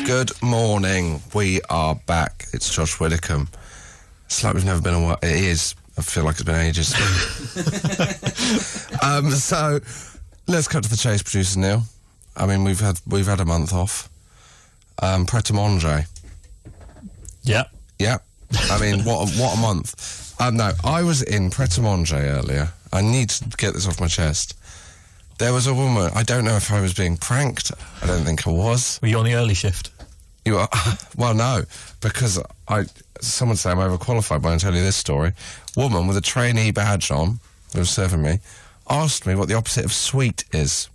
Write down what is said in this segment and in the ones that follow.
Good morning. We are back. It's Josh Widdicombe. It's like we've never been a while. It is. I feel like it's been ages. So, let's cut to the chase, producer Neil. I mean, we've had a month off. Pret Manger. Yeah. Yeah. I mean, what a month. No, I was in Pret Manger earlier. I need to get this off my chest. There was a woman. I don't know if I was being pranked. I don't think I was. Were you on the early shift? You are? Well, no, because someone say I'm overqualified when I tell you this story. Woman with a trainee badge on, who was serving me, asked me what the opposite of sweet is.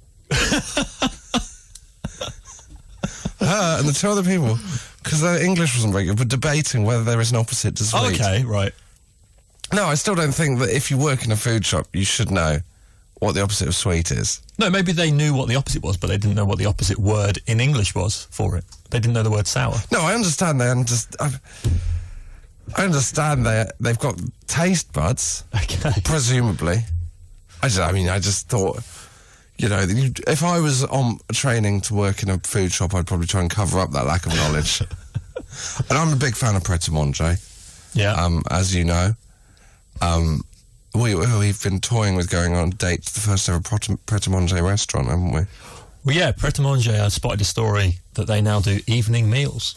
Her and the two other people, because their English wasn't very good, were debating whether there is an opposite to sweet. Okay, right. No, I still don't think that if you work in a food shop, you should know what the opposite of sweet is. No, maybe they knew what the opposite was, but they didn't know what the opposite word in English was for it. They didn't know the word sour. No, I understand. I understand they've got taste buds, Okay. presumably. I just thought, you know, if I was on training to work in a food shop, I'd probably try and cover up that lack of knowledge. And I'm a big fan of Pret Manger. Yeah. As you know. We've been toying with going on a date to the first ever Pret Manger restaurant, haven't we? Well, yeah, Pret Manger, I spotted a story that they now do evening meals.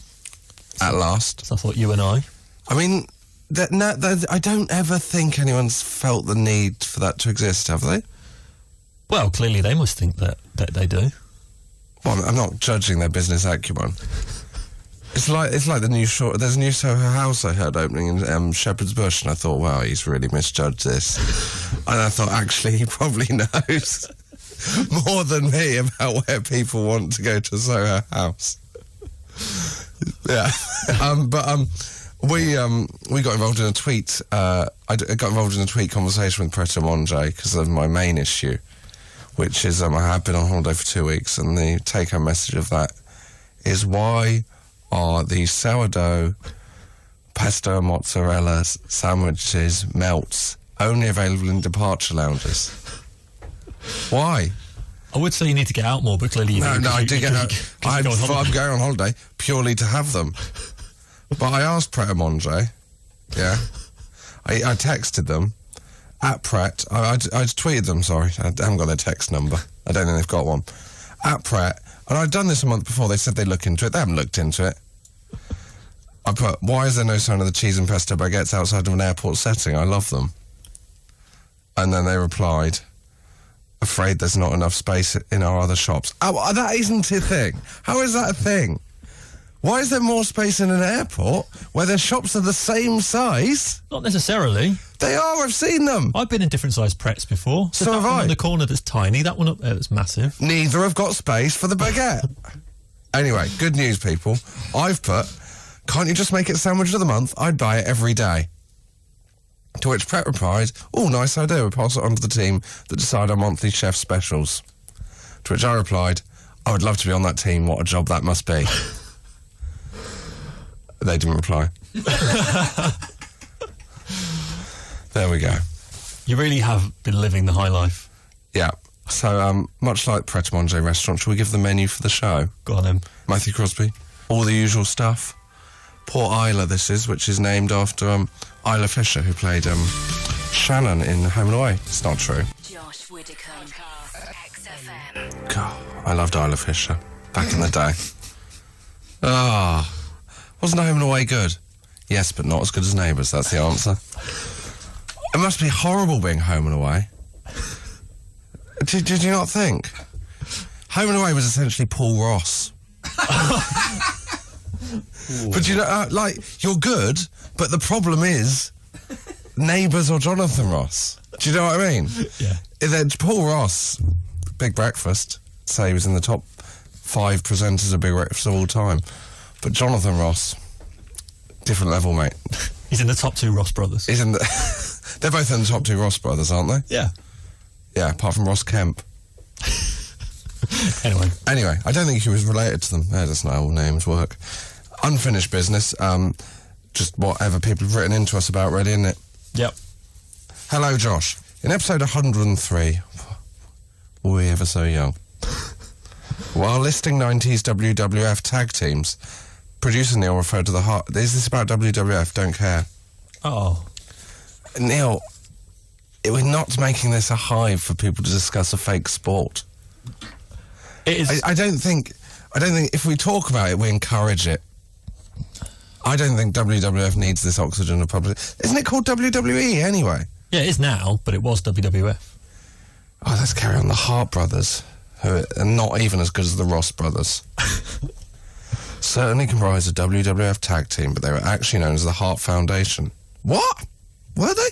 At last. So I thought you and I. I mean, I don't ever think anyone's felt the need for that to exist, have they? Well, clearly they must think that they do. Well, I'm not judging their business acumen. It's like the new short. There's a new Soho House I heard opening in Shepherd's Bush, and I thought, wow, he's really misjudged this. And I thought, actually, he probably knows more than me about where people want to go to Soho House. Yeah, we got involved in a tweet. I got involved in a tweet conversation with Pret Manger because of my main issue, which is I have been on holiday for 2 weeks, and the take-home message of that is why are the sourdough, pesto, mozzarella sandwiches, melts, only available in departure lounges? Why? I would say you need to get out more, but clearly you No, do. I did get out. I'm going on holiday purely to have them. But I asked Pret Manger, yeah. I texted them at Pret. I tweeted them, sorry. I haven't got their text number. I don't think they've got one. At Pret. And I'd done this a month before. They said they'd look into it. They haven't looked into it. I put, why is there no sign of the cheese and pesto baguettes outside of an airport setting? I love them. And then they replied, afraid there's not enough space in our other shops. Oh, that isn't a thing. How is that a thing? Why is there more space in an airport where their shops are the same size? Not necessarily. They are, I've seen them. I've been in different sized Prets before. So that have one I. in the corner that's tiny, that one up there that's massive. Neither have got space for the baguette. Anyway, good news, people. I've put, can't you just make it sandwich of the month? I'd buy it every day. To which Pret replied, oh, nice idea, we'll pass it on to the team that decide our monthly chef specials. To which I replied, I would love to be on that team, what a job that must be. They didn't reply. There we go. You really have been living the high life. Yeah. So, much like Pret Manger restaurant, shall we give the menu for the show? Go on then. Matthew Crosby. All the usual stuff. Port Isla, this is, which is named after Isla Fisher, who played Shannon in Home and Away. It's not true. Josh Widdicombe, XFM. God, I loved Isla Fisher back in the day. Wasn't Home and Away good? Yes, but not as good as Neighbours, that's the answer. It must be horrible being Home and Away. Did you not think? Home and Away was essentially Paul Ross. But you know, you're good, but the problem is Neighbours or Jonathan Ross. Do you know what I mean? Yeah. Then Paul Ross, Big Breakfast, say he was in the top 5 presenters of Big Breakfast of all time. But Jonathan Ross, different level, mate. He's in the top 2 Ross brothers. He's in the... They're both in the top 2 Ross brothers, aren't they? Yeah. Yeah, apart from Ross Kemp. Anyway, I don't think he was related to them. That's not how names work. Unfinished business. Just whatever people have written into us about, really, isn't it? yep. Hello, Josh. In episode 103, were we ever so young? While listing 90s WWF tag teams, producer Neil referred to the heart. Is this about WWF? Don't care. Oh. Neil, we're not making this a hive for people to discuss a fake sport. It is. I don't think if we talk about it, we encourage it. I don't think WWF needs this oxygen of publicity. Isn't it called WWE anyway? Yeah, it is now, but it was WWF. Oh, let's carry on. The Hart brothers, who are not even as good as the Ross brothers, certainly comprised a WWF tag team, but they were actually known as the Hart Foundation. What? Were they?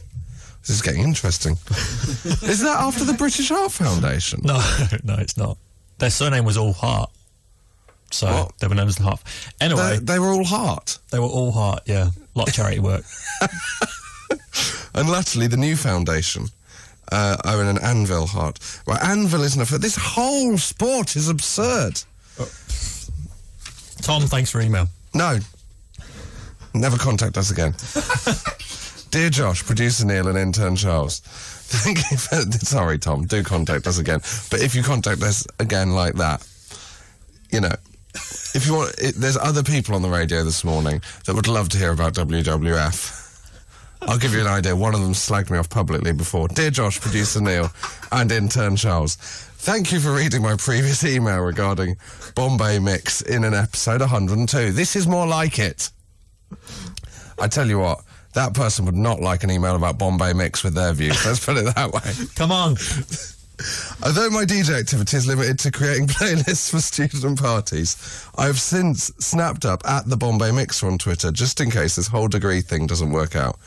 This is getting interesting. Is that after the British Heart Foundation? No, no, it's not. Their surname was all Hart. So What? they were known as the Hart. Anyway, They were all Hart. they were all Hart, yeah. A lot of charity work. And latterly, the new foundation own an Anvil Hart. Well, Anvil isn't a... This whole sport is absurd. Tom, thanks for email. No. Never contact us again. Dear Josh, producer Neil and intern Charles, thank you for... Sorry, Tom, do contact us again. But if you contact us again like that, you know, if you want... there's other people on the radio this morning that would love to hear about WWF. I'll give you an idea. One of them slagged me off publicly before. Dear Josh, producer Neil and intern Charles, thank you for reading my previous email regarding Bombay Mix in an episode 102. This is more like it. I tell you what, that person would not like an email about Bombay Mix with their views. Let's put it that way. Come on. Although my DJ activity is limited to creating playlists for student parties, I've since snapped up at the Bombay Mixer on Twitter, just in case this whole degree thing doesn't work out.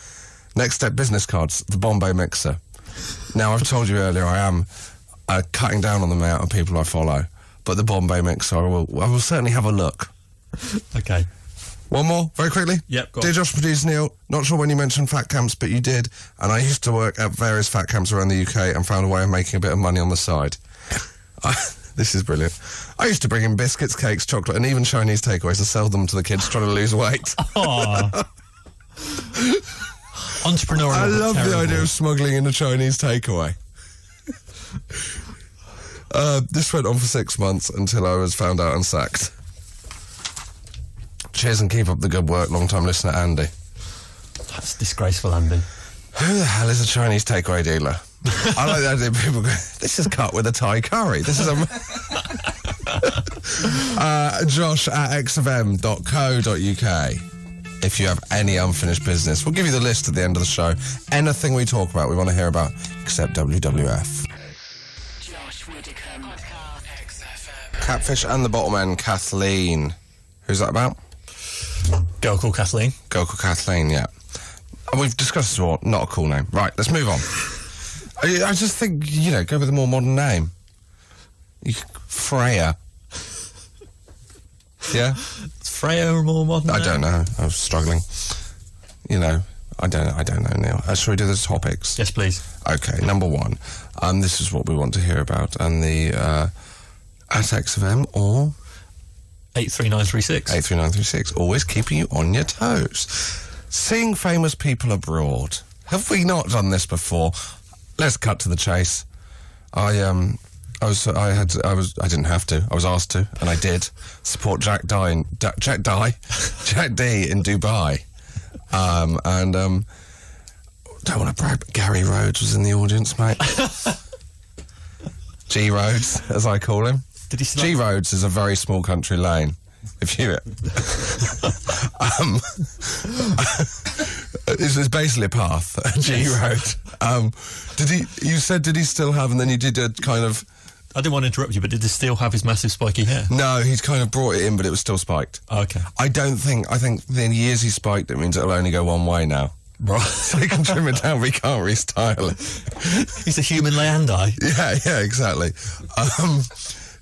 Next step, business cards, the Bombay Mixer. Now, I've told you earlier, I am cutting down on the amount of people I follow, but the Bombay Mixer, I will certainly have a look. Okay. One more, very quickly. Yep, go on. Dear Josh, producer Neil, not sure when you mentioned fat camps, but you did, and I used to work at various fat camps around the UK and found a way of making a bit of money on the side. This is brilliant. I used to bring in biscuits, cakes, chocolate, and even Chinese takeaways and sell them to the kids trying to lose weight. Aw. Entrepreneurial. I but love the terrible. idea of smuggling in a Chinese takeaway. This went on for 6 months until I was found out and sacked. Cheers and keep up the good work, long-time listener Andy. That's disgraceful, Andy. Who the hell is a Chinese takeaway dealer? I like the idea of people go, this is cut with a Thai curry. This is a... Josh at xfm.co.uk. If you have any unfinished business, we'll give you the list at the end of the show. Anything we talk about, we want to hear about, except WWF. Josh Widdicombe. Catfish and the Bottlemen, Kathleen. Who's that about? Girl called Kathleen. Girl called Kathleen, yeah. And we've discussed this before, not a cool name. Right, let's move on. I just think, you know, go with a more modern name. Freya. Yeah? Is Freya a more modern I name? don't know. I was struggling. You know, I don't know, Neil. Shall we do the topics? Yes, please. Okay, number one. This is what we want to hear about. And the at XFM or 83936. 83936, always keeping you on your toes. Seeing famous people abroad. Have we not done this before? Let's cut to the chase. I didn't have to. I was asked to, and I did support Jack D in Dubai. Don't want to brag, but Gary Rhodes was in the audience, mate. G Rhodes, as I call him. Did he G Rhodes is a very small country lane. If you it's basically a path, a G Road. Did he still have, and then you did a kind of... I didn't want to interrupt you, but did he still have his massive spiky hair? No, he's kind of brought it in, but it was still spiked. Oh, okay. I think the years he spiked it means it'll only go one way now. Right. So he can trim it down, but he can't restyle it. He's a human Leandi. Yeah, exactly.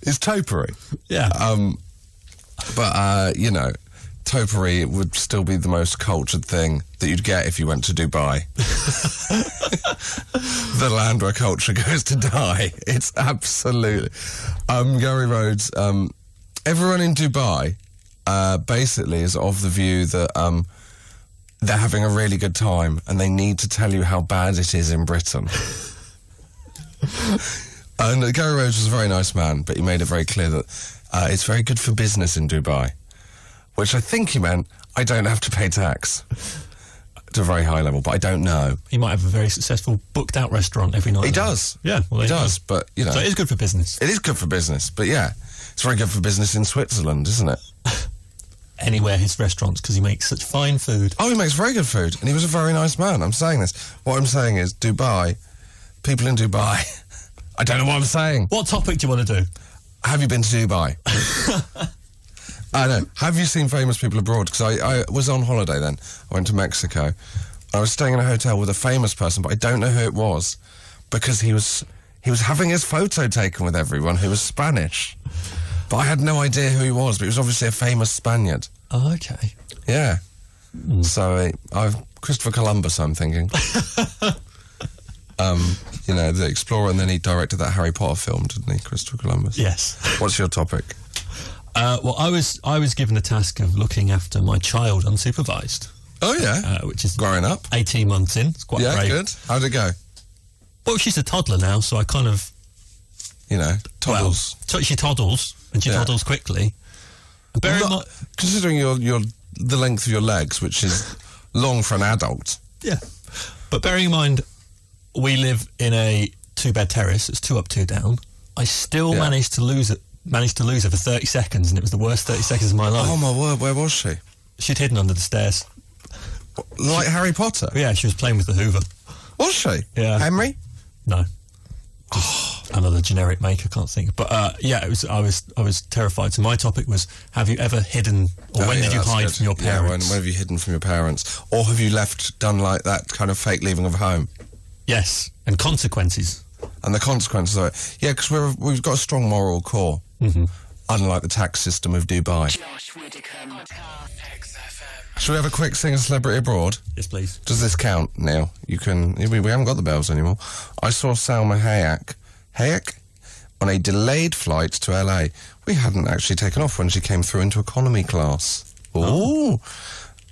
It's topiary. Yeah. But, you know, topiary would still be the most cultured thing that you'd get if you went to Dubai. The land where culture goes to die. It's absolutely... Gary Rhodes, everyone in Dubai basically is of the view that they're having a really good time and they need to tell you how bad it is in Britain. And Gary Rhodes was a very nice man, but he made it very clear that it's very good for business in Dubai, which I think he meant I don't have to pay tax to a very high level, but I don't know. He might have a very successful booked-out restaurant every night. He does. Yeah, well, he there you does, go. but, you know. So it is good for business. It is good for business, but yeah, it's very good for business in Switzerland, isn't it? Anywhere his restaurants, because he makes such fine food. Oh, he makes very good food, and he was a very nice man. I'm saying this. What I'm saying is, Dubai, people in Dubai, I don't know what I'm saying. What topic do you want to do? Have you been to Dubai? I know. Have you seen famous people abroad? Because I was on holiday then. I went to Mexico. I was staying in a hotel with a famous person, but I don't know who it was, because he was having his photo taken with everyone who was Spanish. But I had no idea who he was, but he was obviously a famous Spaniard. Oh, okay. Yeah. So, Christopher Columbus, I'm thinking. You know, the explorer, and then he directed that Harry Potter film, didn't he, Christopher Columbus? Yes. What's your topic? Well, I was given the task of looking after my child unsupervised. Oh, yeah. Which is growing up. 18 months in. It's quite brave. Good. How'd it go? Well, she's a toddler now, so I kind of... You know, toddles. Well, she toddles, and she toddles quickly. Considering the length of your legs, which is long for an adult. Yeah. But bearing in mind, we live in a 2-bed terrace. It's 2 up, 2 down. I still managed to lose her for 30 seconds, and it was the worst 30 seconds of my life. Oh, my word, where was she? She'd hidden under the stairs. Like Harry Potter? Yeah, she was playing with the Hoover. Was she? Yeah. Henry? No. Another generic make, I can't think. But yeah, I was terrified. So my topic was: have you ever hidden, or when did you hide from your parents? Yeah, when have you hidden from your parents, or have you done like that kind of fake leaving of home? Yes, and consequences. And the consequences of it. Yeah, because we've got a strong moral core, unlike the tax system of Dubai. Josh Widdicombe. Shall we have a quick Singer Celebrity Abroad? Yes, please. Does this count, Neil? We haven't got the bells anymore. I saw Salma Hayek on a delayed flight to LA. We hadn't actually taken off when she came through into economy class. Ooh.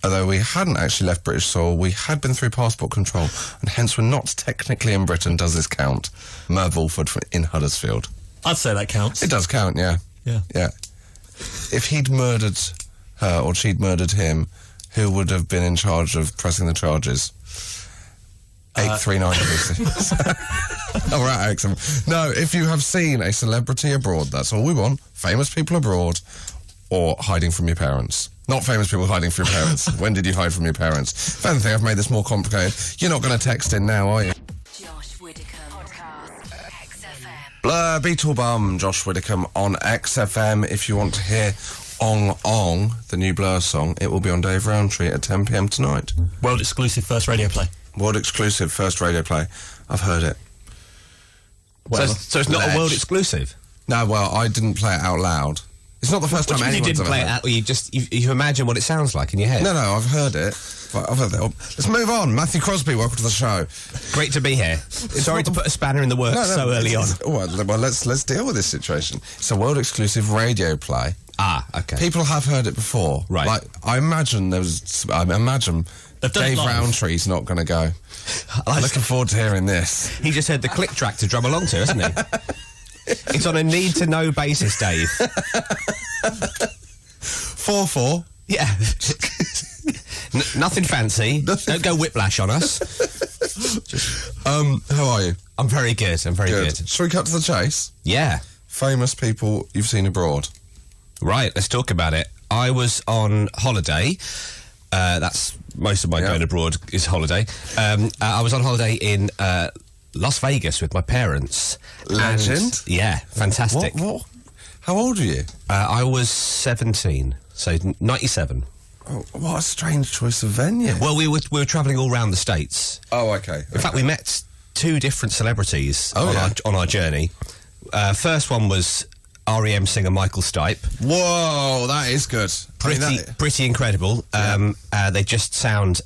Although we hadn't actually left British soil, we had been through passport control, and hence we're not technically in Britain. Does this count? Merv Wolford in Huddersfield. I'd say that counts. It does count, yeah. Yeah. Yeah. If he'd murdered her, or she'd murdered him, who would have been in charge of pressing the charges? 839. All right, excellent. No, if you have seen a celebrity abroad, that's all we want. Famous people abroad, or hiding from your parents. Not famous people hiding from your parents. When did you hide from your parents? If anything, I've made this more complicated. You're not going to text in now, are you? Josh Widdicombe. Podcast. XFM. Blur, Beetle Bum, Josh Widdicombe on XFM. If you want to hear Ong Ong, the new Blur song, it will be on Dave Rowntree at 10 p.m. tonight. World exclusive first radio play. World exclusive first radio play. I've heard it. Well, so it's not a world exclusive? No, well, I didn't play it out loud. It's not the first time anyone's you didn't play it out, or you imagine what it sounds like in your head? No, I've heard it. Let's move on. Matthew Crosby, welcome to the show. Great to be here. Sorry to put a spanner in the works so early on. Well, let's deal with this situation. It's a world exclusive radio play. Ah, okay. People have heard it before. Right. Like, I imagine Dave Rowntree's not going to go. I'm looking forward to hearing this. He just had the click track to drum along to, hasn't he? It's on a need-to-know basis, Dave. 4-4. Yeah. Nothing fancy. Don't go whiplash on us. How are you? I'm very good. I'm very good. Shall we cut to the chase? Yeah. Famous people you've seen abroad. Right, let's talk about it. I was on holiday. That's most of my going abroad is holiday. I was on holiday in Las Vegas with my parents. Legend? Yeah, fantastic. What? How old are you? I was 17, so 97. Oh, what a strange choice of venue. Well, we were travelling all around the States. Oh, okay. In fact, we met 2 different celebrities on our journey. First one was REM singer Michael Stipe. Whoa, that is good. Pretty incredible. They just signed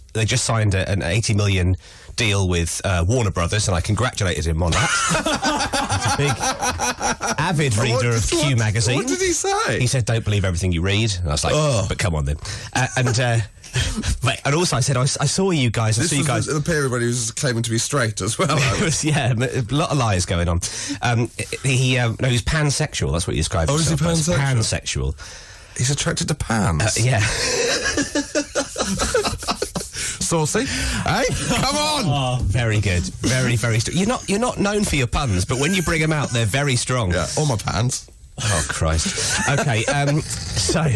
an 80 million deal with Warner Brothers, and I congratulated him on that. He's a big, avid reader of Q magazine. What did he say? He said, "Don't believe everything you read." And I was like, "But come on then." Mate, and also I said, I saw you guys. This was the period when he was claiming to be straight as well. It was, a lot of lies going on. He was pansexual. That's what he described. Oh, is he himself as. pansexual? Pansexual. He's attracted to pans. Yeah. Saucy. Hey, come on. Oh, very good. Very, very strong. You're not known for your puns, but when you bring them out, they're very strong. Yeah, all my pans. Oh, Christ. Okay, so I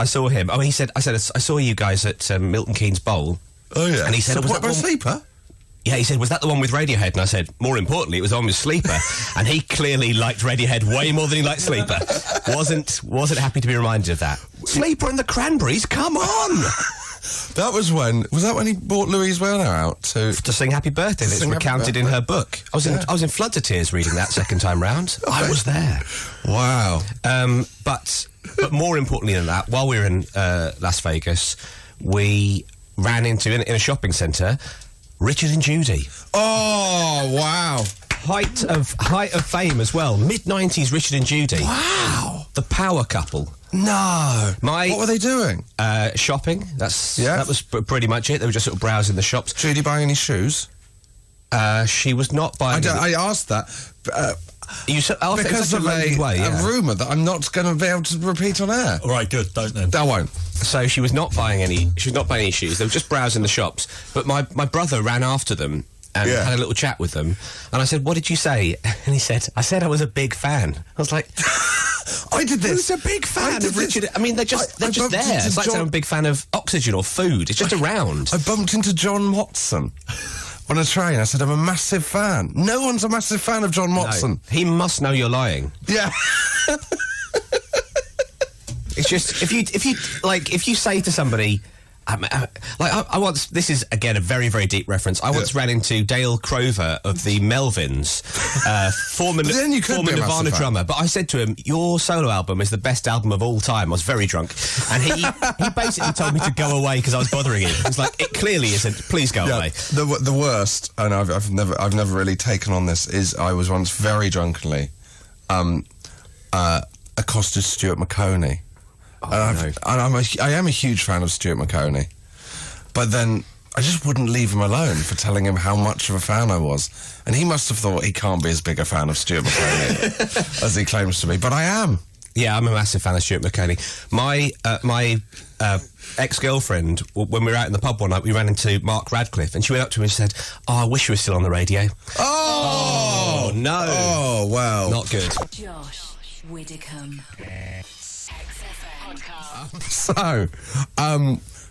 saw him. Oh, I said, I saw you guys at Milton Keynes Bowl. Oh, yeah. And he said, was that a sleeper? Yeah, he said, was that the one with Radiohead? And I said, more importantly, it was the one with Sleeper. And he clearly liked Radiohead way more than he liked Sleeper. Wasn't happy to be reminded of that. Sleeper and the Cranberries, come on! Was that when he brought Louise Werner out to sing Happy Birthday? That's recounted in her book. I was in floods of tears reading that second time round. I was there. Wow. But more importantly than that, while we were in Las Vegas, we ran into in a shopping centre Richard and Judy. Oh, wow. Height of fame as well. Mid-90s Richard and Judy. Wow. The power couple. No. What were they doing? Shopping. That was pretty much it. They were just sort of browsing the shops. Judy buying any shoes? She was not buying... I asked that. Because of a rumour that I'm not going to be able to repeat on air. All right, good. Don't then. I won't. So she was not buying any. She was not buying any shoes. They were just browsing the shops. But my brother ran after them and had a little chat with them. And I said, "What did you say?" And he said, "I said I was a big fan." I was like, "I did this." Who's a big fan of Richard? I mean, they're just there. It's like saying I'm a big fan of Oxygen or food. It's just around. I bumped into John Watson on a train. I said, "I'm a massive fan." No one's a massive fan of John Watson. No. He must know you're lying. Yeah. It's just if you say to somebody, I once, this is again a very, very deep reference. I once ran into Dale Crover of the Melvins, former Nirvana drummer. But I said to him, "Your solo album is the best album of all time." I was very drunk, and he basically told me to go away because I was bothering him. It's like, it clearly isn't. Please go away. The worst, and I've never really taken on this, is I was once very drunkenly accosted Stuart McConey. I am a huge fan of Stuart McConey, but then I just wouldn't leave him alone for telling him how much of a fan I was, and he must have thought he can't be as big a fan of Stuart McConey as he claims to be, but I am. Yeah, I'm a massive fan of Stuart McConey. My ex-girlfriend, when we were out in the pub one night, we ran into Mark Radcliffe, and she went up to me and said, "Oh, I wish you were still on the radio." Oh no! Oh wow! Not good. Josh Widdicombe. So,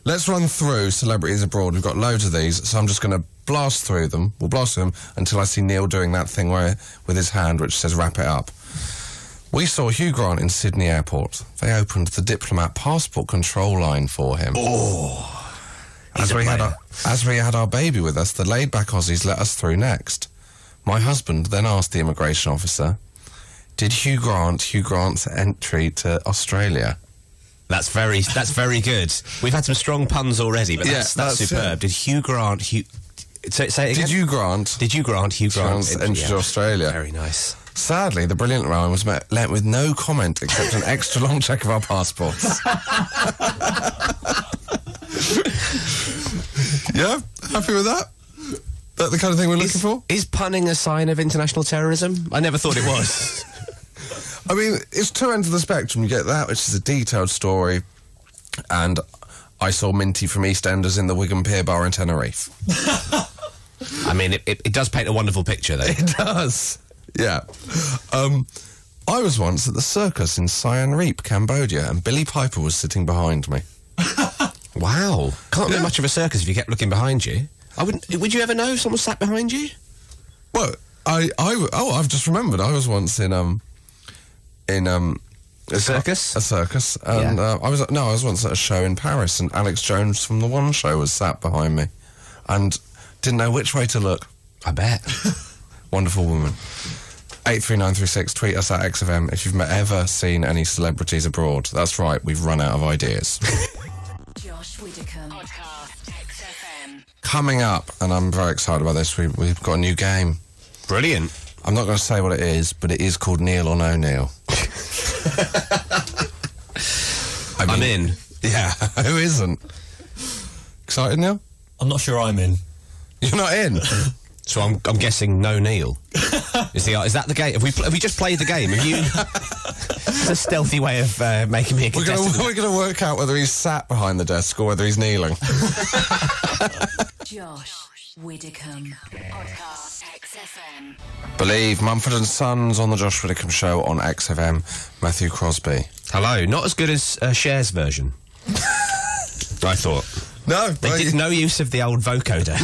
let's run through celebrities abroad. We've got loads of these, so I'm just going to blast through them. We'll blast through them until I see Neil doing that thing with his hand, which says wrap it up. We saw Hugh Grant in Sydney Airport. They opened the diplomat passport control line for him. Oh, as we had our baby with us, the laid-back Aussies let us through next. My husband then asked the immigration officer, "Did Hugh Grant's entry to Australia?" That's very good. We've had some strong puns already, but that's superb. Did Hugh Grant... Say it again? Did you grant Hugh Grant's entry to Australia? Very nice. Sadly, the brilliant line was met with no comment except an extra long check of our passports. Yeah? Happy with that? That the kind of thing we're looking for? Is punning a sign of international terrorism? I never thought it was. I mean, it's two ends of the spectrum. You get that, which is a detailed story, and I saw Minty from EastEnders in the Wigan Pier Bar in Tenerife. I mean, it does paint a wonderful picture, though. It does, yeah. I was once at the circus in Siem Reap, Cambodia, and Billy Piper was sitting behind me. Wow. Can't be much of a circus if you kept looking behind you. Would you ever know if someone sat behind you? Well, I've just remembered. I was once in a circus. A circus, and I was once at a show in Paris, and Alex Jones from The One Show was sat behind me, and didn't know which way to look. I bet. Wonderful woman. 83936. Tweet us at XFM if you've ever seen any celebrities abroad. That's right. We've run out of ideas. Josh Widdicombe. Podcast XFM. Coming up, and I'm very excited about this. We've got a new game. Brilliant. I'm not going to say what it is, but it is called Neil or No Neil. I'm in. Yeah, who isn't? Excited, Neil? I'm not sure I'm in. You're not in? So I'm guessing no Neil. Is that the game? Have we just played the game? Have you? It's a stealthy way of making me a contestant. We're going to work out whether he's sat behind the desk or whether he's kneeling. Josh Widdicombe. Podcast XFM. Believe Mumford and Sons on the Josh Widdicombe Show on XFM. Matthew Crosby. Hello. Not as good as Cher's version. I thought. No, They did no use of the old vocoder.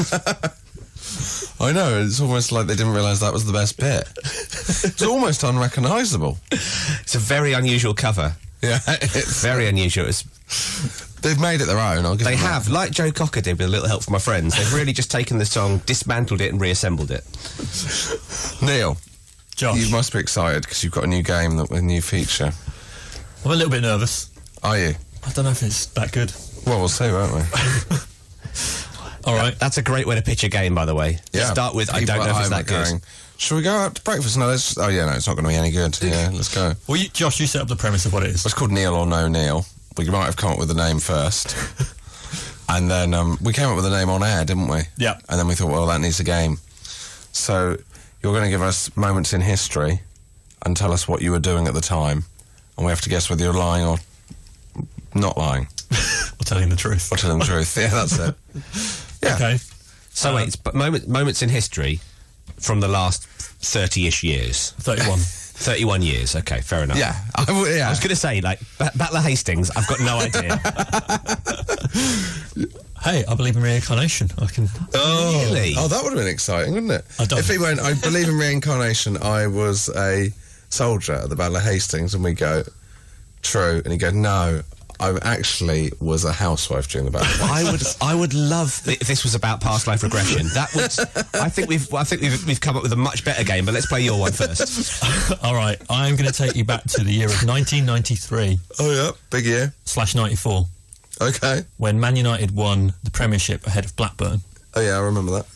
I know, it's almost like they didn't realise that was the best bit. It's almost unrecognisable. It's a very unusual cover. Yeah, it's Very unusual. they've made it their own. I'll give They them that. have, like Joe Cocker did with a little help from my friends. They've really just taken the song, dismantled it, and reassembled it. Neil, Josh, you must be excited because you've got a new game, a new feature. I'm a little bit nervous. Are you? I don't know if it's that good. Well, we'll see, won't we? All right. That's a great way to pitch a game, by the way. Yeah. Start with, I People don't know at if it's home that are good. going, shall we go out to breakfast? No, it's not going to be any good. Yeah, let's go. Well, Josh, you set up the premise of what it is. It's called Neil or No Neil. We might have come up with the name first. And then we came up with the name on air, didn't we? Yeah. And then we thought, well, that needs a game. So you're going to give us moments in history and tell us what you were doing at the time. And we have to guess whether you're lying or not lying. Or telling the truth. Or telling the truth. Yeah, that's it. Yeah. Okay. So wait, but moments in history from the last 30-ish years. 31. 31 years, okay, fair enough. Yeah. I was going to say, like, Battle of Hastings, I've got no idea. Hey, I believe in reincarnation. I can. Oh, Really? Oh, that would have been exciting, wouldn't it? I don't- If he went, I believe in reincarnation, I was a soldier at the Battle of Hastings, and we go, true, and he go, no, I actually was a housewife during the battle. I would love if this was about past life regression. That would. I think we've come up with a much better game. But let's play your one first. All right. I'm going to take you back to the year of 1993 Oh, yeah, big year. /94, Okay. when Man United won the Premiership ahead of Blackburn. Oh, yeah, I remember that.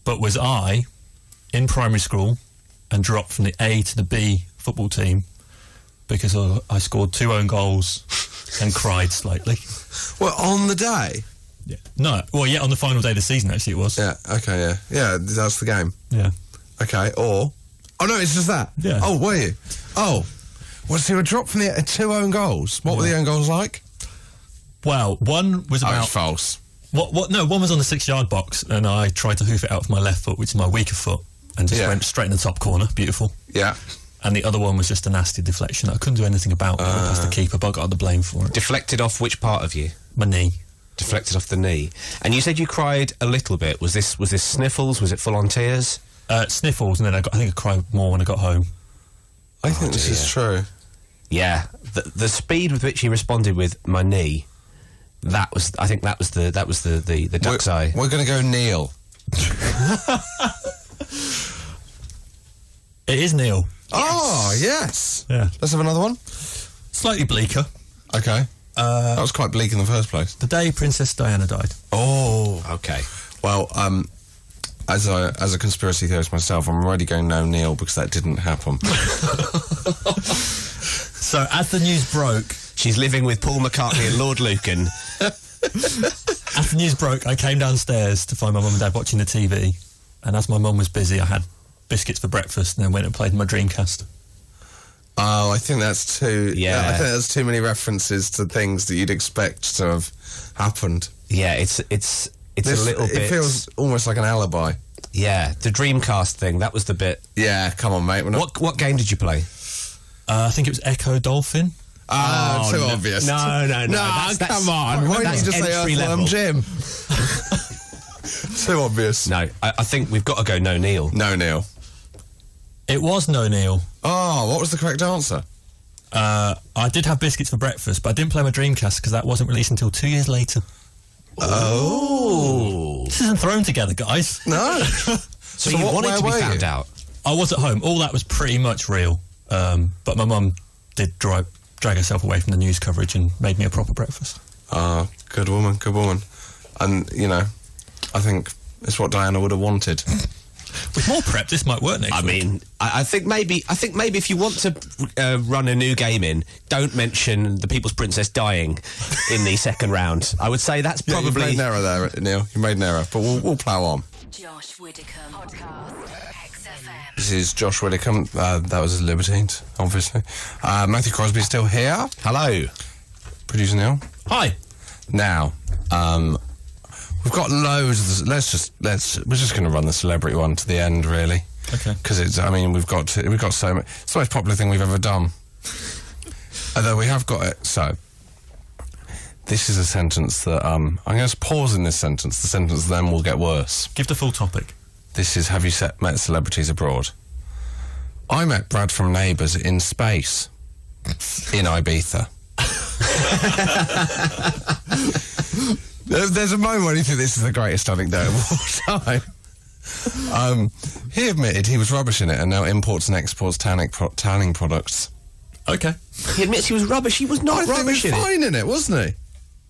But was I in primary school and dropped from the A to the B football team because I scored 2 own goals and cried slightly. Well, on the day? Yeah. No. Well, yeah, on the final day of the season, actually, it was. Yeah, okay, yeah. Yeah, that's the game. Yeah. Okay, or... Oh, no, it's just that? Yeah. Oh, were you? Oh. Well, so you were dropped from the 2 own goals. What were the own goals like? Well, one was Oh, about... it's false. No, one was on the 6-yard box, and I tried to hoof it out with my left foot, which is my weaker foot, and just went straight in the top corner. Beautiful. Yeah. And the other one was just a nasty deflection that I couldn't do anything about. Past the keeper, but I got the blame for it. Deflected off which part of you? My knee. Deflected off the knee. And you said you cried a little bit. Was this sniffles? Was it full on tears? Sniffles, and then I think I cried more when I got home. I think this is true. Yeah. The speed with which he responded with my knee. That was the duck's eye. We're going to go Neil. It is Neil. Oh, yes. Yeah. Let's have another one. Slightly bleaker. Okay. That was quite bleak in the first place. The day Princess Diana died. Oh. Okay. Well, as a conspiracy theorist myself, I'm already going no Neil because that didn't happen. So, as the news broke... She's living with Paul McCartney and Lord Lucan. As the news broke, I came downstairs to find my mum and dad watching the TV. And as my mum was busy, I had biscuits for breakfast and then went and played my Dreamcast. Oh, I think that's too... Yeah. I think that's too many references to things that you'd expect to have happened. Yeah, it's a little bit... It feels almost like an alibi. Yeah, the Dreamcast thing, that was the bit... Yeah, come on, mate. We're not... What game did you play? I think it was Echo Dolphin. Oh, too obvious. No. That's- come on. Why didn't you just say entry Earthworm level. Jim? Too obvious. No, I think we've got to go no Neil. No, Neil. It was no Neil. Oh, what was the correct answer? I did have biscuits for breakfast, but I didn't play my Dreamcast because that wasn't released until 2 years later. Oh. This isn't thrown together, guys. No. So you wanted to be found out. I was at home. All that was pretty much real. But my mum did drag herself away from the news coverage and made me a proper breakfast. Ah, good woman, good woman. And, you know, I think it's what Diana would have wanted. With more prep, this might work next week. I think maybe if you want to run a new game in, don't mention the People's Princess dying in the second round. I would say that's probably... You made an error there, Neil. You made an error, but we'll plough on. Josh Widdicombe podcast. XFM. This is Josh Widdicombe. That was Libertines, obviously. Matthew Crosby's still here. Hello. Producer Neil. Hi. Now, we've got loads of this. We're just going to run the celebrity one to the end, really. Okay. Because we've got so much. It's the most popular thing we've ever done. Although we have got it. So, this is a sentence that I'm going to pause in this sentence. The sentence then will get worse. Give the full topic. This is: have you met celebrities abroad? I met Brad from Neighbours in space, in Ibiza. There's a moment when you think this is the greatest anecdote of all time. He admitted he was rubbish in it and now imports and exports tanning products. Okay. He admits he was rubbish. He was not rubbish in he was it. fine in it, wasn't he?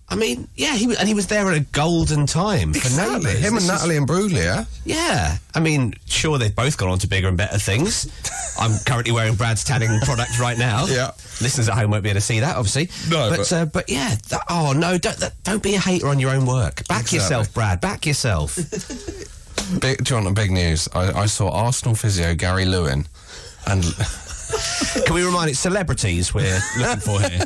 I mean, yeah, he was there at a golden time for Neighbours. Him and Natalie Imbruglia. Yeah. I mean, sure, they've both gone on to bigger and better things. I'm currently wearing Brad's tanning product right now. Yeah. Listeners at home won't be able to see that, obviously. No, but yeah. Don't be a hater on your own work. Back yourself, Brad. Back yourself. Do you want big news? I saw Arsenal physio Gary Lewin and... Can we remind it, celebrities we're looking for here?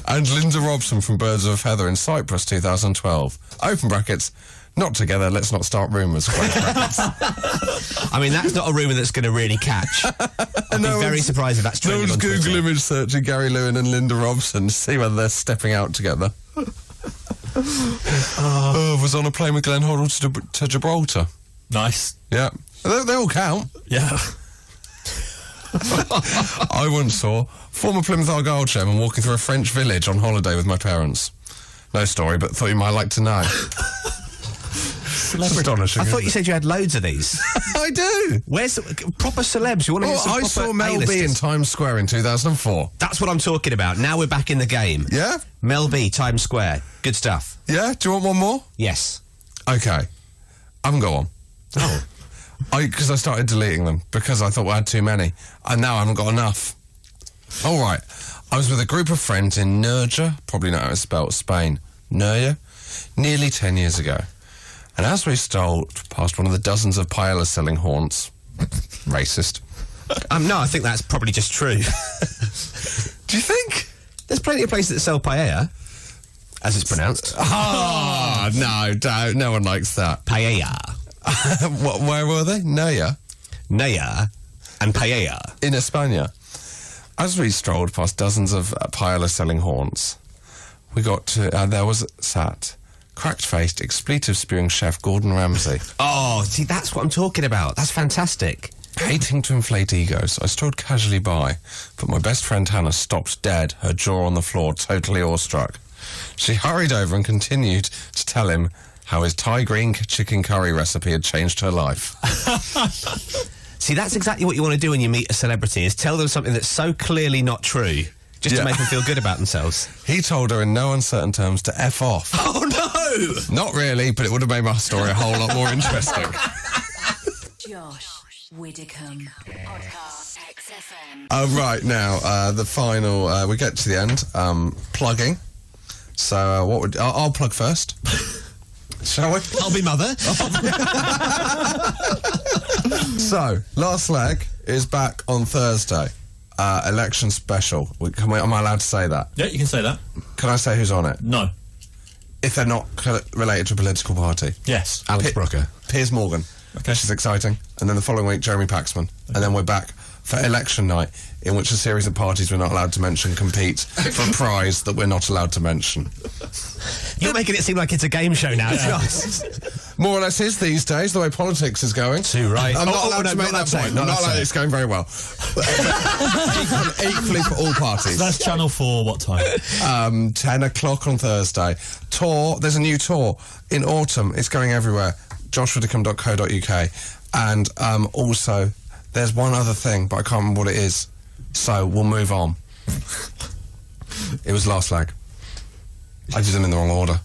And Linda Robson from Birds of a Feather in Cyprus 2012. Open brackets, not together, let's not start rumours. I mean, that's not a rumour that's going to really catch. I'd be very surprised if that's true. No one's on Google Twitter. image searching Gary Lewin and Linda Robson to see whether they're stepping out together. Was on a plane with Glenn Hoddle to Gibraltar. Nice. Yeah. They all count. Yeah. I once saw former Plymouth Argyle chairman walking through a French village on holiday with my parents. No story, but thought you might like to know. Astonishing. I thought you said you had loads of these. I do. Where's proper celebs? You want to get some I proper saw Mel B A-listers? in Times Square in 2004. That's what I'm talking about. Now we're back in the game. Yeah? Mel B, Times Square. Good stuff. Yeah? Do you want one more? Yes. Okay. I haven't got one. Oh. Because I started deleting them because I thought I had too many. And now I haven't got enough. All right. I was with a group of friends in Manger, probably not how it's spelled, Spain. Manger, nearly 10 years ago. And as we strolled past one of the dozens of paella selling haunts, racist. No, I think that's probably just true. Do you think? There's plenty of places that sell paella, as it's pronounced. Ah, no, don't. No one likes that. Paella. Where were they? Naya. Naya and paella. In España. As we strolled past dozens of paella selling haunts, we got to, there was sat cracked-faced, expletive-spewing chef Gordon Ramsay. Oh, see, that's what I'm talking about. That's fantastic. Hating to inflate egos, I strolled casually by, but my best friend Hannah stopped dead, her jaw on the floor, totally awestruck. She hurried over and continued to tell him how his Thai green chicken curry recipe had changed her life. See, that's exactly what you want to do when you meet a celebrity, is tell them something that's so clearly not true, just to make them feel good about themselves. He told her in no uncertain terms to F off. Oh, no! Not really, but it would have made my story a whole lot more interesting. Josh Widdicombe podcast. XFM. Right, now, the final, we get to the end, plugging. So, what would... I'll plug first. Shall we? I'll be mother. So, Last Leg is back on Thursday. Election special. Am I allowed to say that? Yeah, you can say that. Can I say who's on it? No. If they're not related to a political party. Yes. Alex Brooker. Piers Morgan. Okay. Which is exciting. And then the following week, Jeremy Paxman. And then we're back for election night, in which a series of parties we're not allowed to mention compete for a prize that we're not allowed to mention. You're making it seem like it's a game show now. It's not. More or less is these days, the way politics is going. Too right. I'm not allowed no, to make not that point. Not allowed. It's going very well. equally for all parties. So that's Channel 4, what time? 10 o'clock on Thursday. Tour, there's a new tour in autumn. It's going everywhere. joshwiddicombe.co.uk. And also, there's one other thing, but I can't remember what it is. So, we'll move on. It was Last Leg. I did them in the wrong order.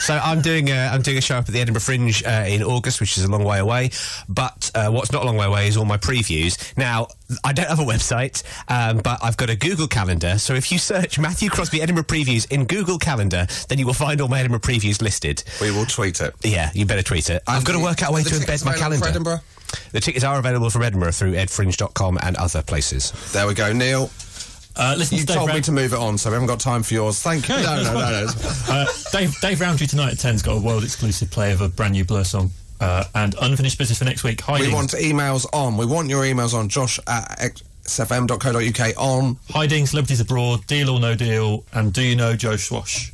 So I'm doing a show up at the Edinburgh Fringe in August, which is a long way away. But what's not a long way away is all my previews. Now, I don't have a website, but I've got a Google Calendar. So if you search Matthew Crosby Edinburgh Previews in Google Calendar, then you will find all my Edinburgh previews listed. We will tweet it. Yeah, you better tweet it. I've got to work out a way to embed my calendar. For Edinburgh? The tickets are available from Edinburgh through edfringe.com and other places. There we go, Neil. Listen, You told me to move it on, so we haven't got time for yours. Thank you. No. Dave Roundtree tonight at 10's got a world exclusive play of a brand new Blur song. And unfinished business for next week. Hiding. We want emails on. We want your emails on. Josh@xfm.co.uk on. Hiding, Celebrities Abroad, Deal or No Deal, and Do You Know Joe Swash?